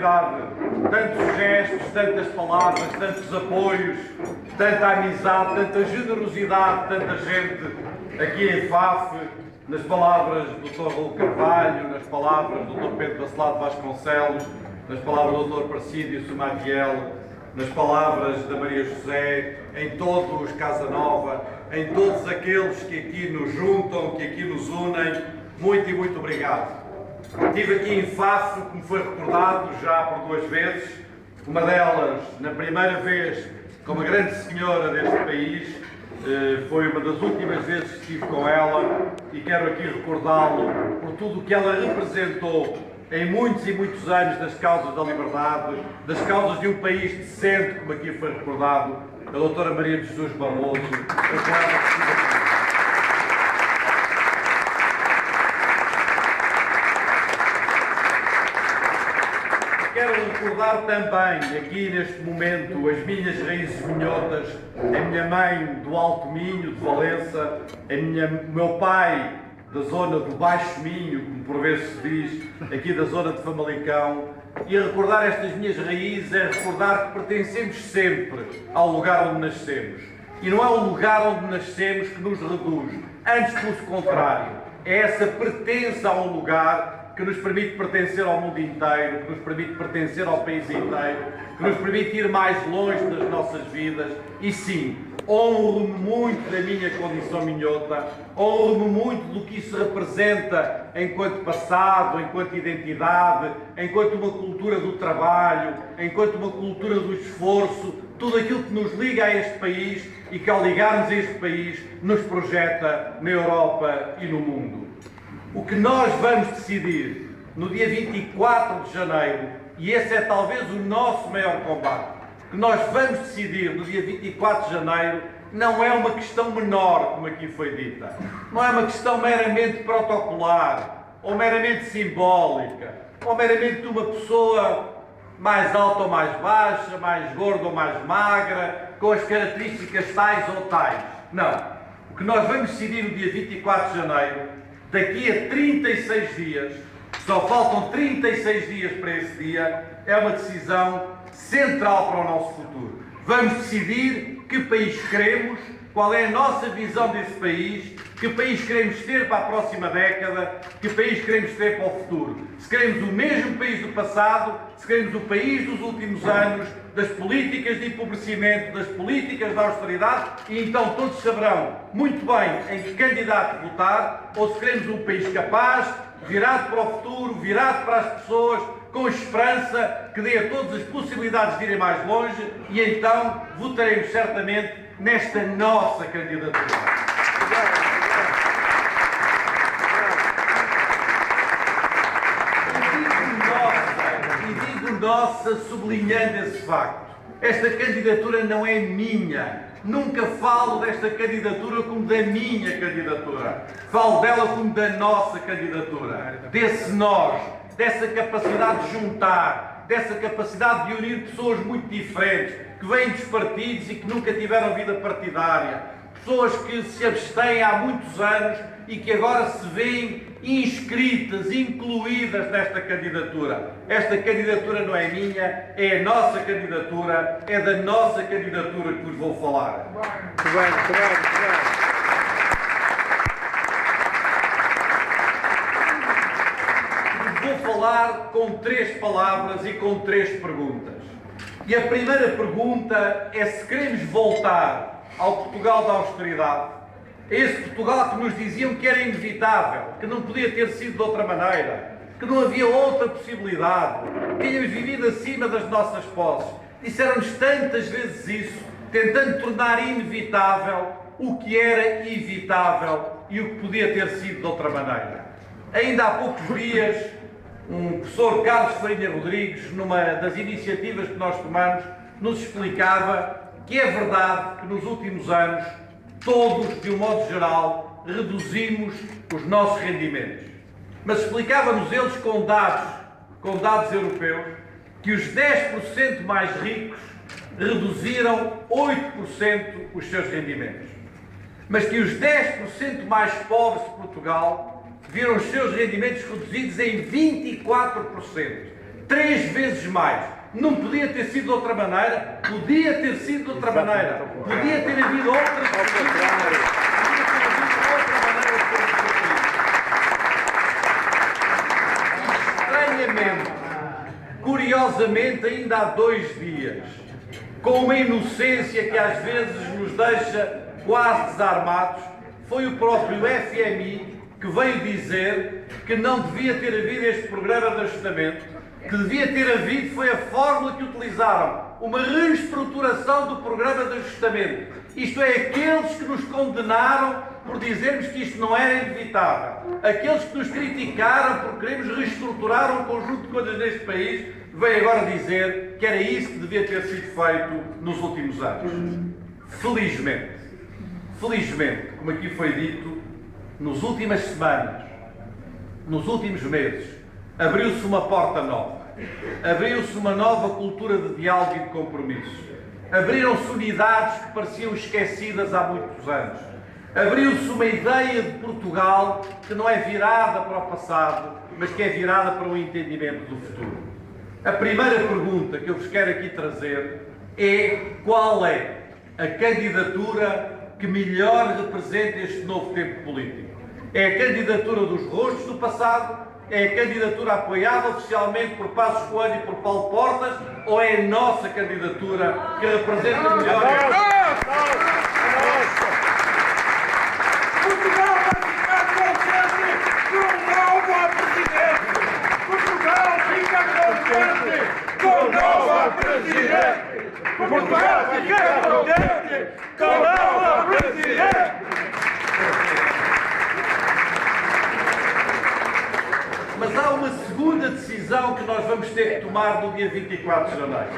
generosidade, tantos gestos, tantas palavras, tantos apoios, tanta amizade, tanta generosidade, tanta gente aqui em Faf, nas palavras do Dr. Raul Carvalho, nas palavras do Dr. Pedro Bacelado Vasconcelos, nas palavras do Dr. Parcídio Sumadiel, nas palavras da Maria José, em todos os Casa Nova, em todos aqueles que aqui nos juntam, que aqui nos unem, muito e muito obrigado. Estive aqui em Faf, como foi recordado já por 2 vezes, uma delas, na primeira vez, como a grande senhora deste país, foi uma das últimas vezes que estive com ela e quero aqui recordá-lo por tudo o que ela representou em muitos e muitos anos das causas da liberdade, das causas de um país decente, como aqui foi recordado, a doutora Maria de Jesus Barroso. Quero recordar também, aqui neste momento, as minhas raízes minhotas, a minha mãe do Alto Minho, de Valença, o meu pai da zona do Baixo Minho, como por vezes se diz, aqui da zona de Famalicão, e a recordar estas minhas raízes é recordar que pertencemos sempre ao lugar onde nascemos. E não é o lugar onde nascemos que nos reduz, antes pelo contrário, é essa pertença a um lugar que nos permite pertencer ao mundo inteiro, que nos permite pertencer ao país inteiro, que nos permite ir mais longe das nossas vidas. E sim, honro-me muito da minha condição minhota, honro-me muito do que isso representa enquanto passado, enquanto identidade, enquanto uma cultura do trabalho, enquanto uma cultura do esforço, tudo aquilo que nos liga a este país e que ao ligarmos a este país nos projeta na Europa e no mundo. O que nós vamos decidir no dia 24 de janeiro, e esse é talvez o nosso maior combate, o que nós vamos decidir no dia 24 de janeiro não é uma questão menor, como aqui foi dita. Não é uma questão meramente protocolar, ou meramente simbólica, ou meramente de uma pessoa mais alta ou mais baixa, mais gorda ou mais magra, com as características tais ou tais. Não. O que nós vamos decidir no dia 24 de janeiro, daqui a 36 dias, só faltam 36 dias para esse dia, é uma decisão central para o nosso futuro. Vamos decidir que país queremos, qual é a nossa visão desse país, que país queremos ter para a próxima década, que país queremos ter para o futuro. Se queremos o mesmo país do passado, se queremos o país dos últimos anos, das políticas de empobrecimento, das políticas de austeridade, e então todos saberão muito bem em que candidato votar, ou se queremos um país capaz, virado para o futuro, virado para as pessoas, com esperança, que dê a todos as possibilidades de irem mais longe, e então votaremos certamente nesta nossa candidatura. E digo nossa, sublinhando esse facto. Esta candidatura não é minha. Nunca falo desta candidatura como da minha candidatura. Falo dela como da nossa candidatura. Desse nós, dessa capacidade de juntar, dessa capacidade de unir pessoas muito diferentes, que vêm dos partidos e que nunca tiveram vida partidária. Pessoas que se abstêm há muitos anos e que agora se veem inscritas, incluídas nesta candidatura. Esta candidatura não é minha, é a nossa candidatura, é da nossa candidatura que vos vou falar. Muito bem, muito bem, muito bem. Vou falar com 3 palavras e com 3 perguntas. E a primeira pergunta é se queremos voltar ao Portugal da austeridade, esse Portugal que nos diziam que era inevitável, que não podia ter sido de outra maneira, que não havia outra possibilidade, que tínhamos vivido acima das nossas posses. Disseram-nos tantas vezes isso, tentando tornar inevitável o que era evitável e o que podia ter sido de outra maneira. Ainda há poucos dias, um professor Carlos Farinha Rodrigues, numa das iniciativas que nós tomamos, nos explicava que é verdade que nos últimos anos todos, de um modo geral, reduzimos os nossos rendimentos. Mas explicava-nos eles com dados europeus, que os 10% mais ricos reduziram 8% os seus rendimentos. Mas que os 10% mais pobres de Portugal viram os seus rendimentos reduzidos em 24%. 3 vezes mais. Não podia ter sido de outra maneira? Podia ter sido de outra maneira. Podia ter havido outras possibilidades. Podia ter havido outra maneira de ser estranhamente, curiosamente, ainda há 2 dias, com uma inocência que às vezes nos deixa quase desarmados, foi o próprio FMI que veio dizer que não devia ter havido este programa de ajustamento, que devia ter havido foi a fórmula que utilizaram, uma reestruturação do programa de ajustamento. Isto é, aqueles que nos condenaram por dizermos que isto não era inevitável, aqueles que nos criticaram por queremos reestruturar um conjunto de coisas neste país, veio agora dizer que era isso que devia ter sido feito nos últimos anos. Felizmente, como aqui foi dito, nas últimas semanas, nos últimos meses, abriu-se uma porta nova, abriu-se uma nova cultura de diálogo e de compromisso, abriram-se unidades que pareciam esquecidas há muitos anos, abriu-se uma ideia de Portugal que não é virada para o passado, mas que é virada para o entendimento do futuro. A primeira pergunta que eu vos quero aqui trazer é: qual é a candidatura que melhor representa este novo tempo político? É a candidatura dos rostos do passado? É a candidatura apoiada oficialmente por Passos Coelho e por Paulo Portas? Ou é a nossa candidatura que representa melhor? Portugal vai ficar contente com o novo presidente! Portugal fica contente com o novo presidente! Portugal fica contente com o novo presidente! Mas há uma segunda decisão que nós vamos ter que tomar no dia 24 de janeiro.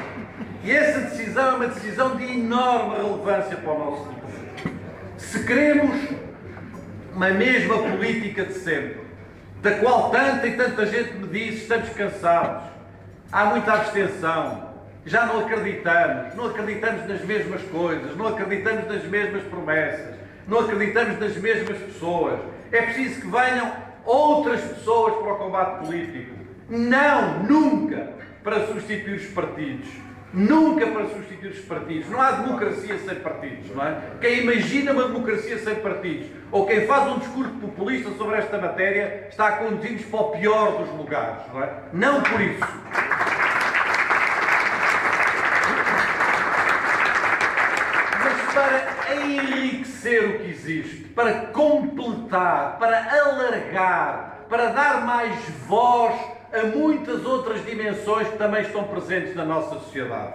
E essa decisão é uma decisão de enorme relevância para o nosso futuro. Se queremos uma mesma política de sempre, da qual tanta e tanta gente me diz: estamos cansados, há muita abstenção, já não acreditamos nas mesmas coisas, não acreditamos nas mesmas promessas, não acreditamos nas mesmas pessoas. É preciso que venham outras pessoas para o combate político. Não, nunca para substituir os partidos. Nunca para substituir os partidos. Não há democracia sem partidos, não é? Quem imagina uma democracia sem partidos, ou quem faz um discurso populista sobre esta matéria, está a conduzir-nos para o pior dos lugares, não é? Não por isso. Mas para enriquecer o que existe, para completar, para alargar, para dar mais voz a muitas outras dimensões que também estão presentes na nossa sociedade.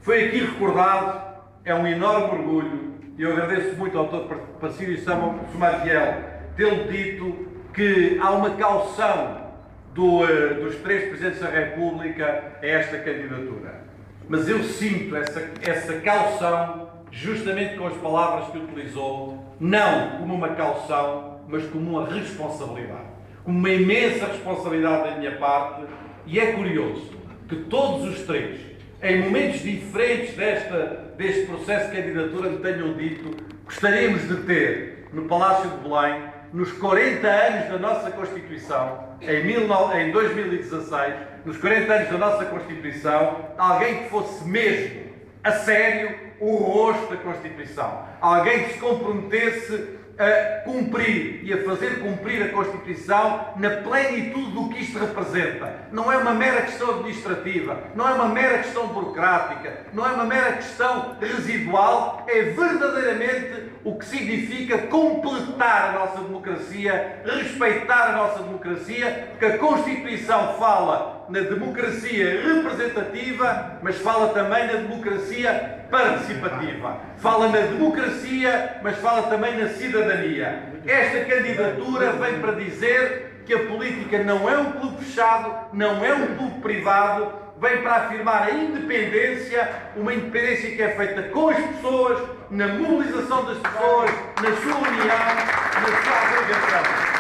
Foi aqui recordado, é um enorme orgulho, e eu agradeço muito ao Dr. Pacílio Somariel tê-lo dito, que há uma caução dos 3 Presidentes da República a esta candidatura. Mas eu sinto essa caução justamente com as palavras que utilizou, não como uma caução, mas como uma responsabilidade. Uma imensa responsabilidade da minha parte, e é curioso que todos os 3, em momentos diferentes deste processo de candidatura, me tenham dito: gostaríamos de ter no Palácio de Belém, nos 40 anos da nossa Constituição, em 2016, nos 40 anos da nossa Constituição, alguém que fosse mesmo, a sério, o rosto da Constituição. Alguém que se comprometesse a cumprir e a fazer cumprir a Constituição na plenitude do que isto representa. Não é uma mera questão administrativa, não é uma mera questão burocrática, não é uma mera questão residual, é verdadeiramente o que significa completar a nossa democracia, respeitar a nossa democracia, porque a Constituição fala na democracia representativa, mas fala também na democracia participativa. Fala na democracia, mas fala também na cidadania. Esta candidatura vem para dizer que a política não é um clube fechado, não é um clube privado, vem para afirmar a independência, uma independência que é feita com as pessoas, na mobilização das pessoas, na sua união, na sua agregação.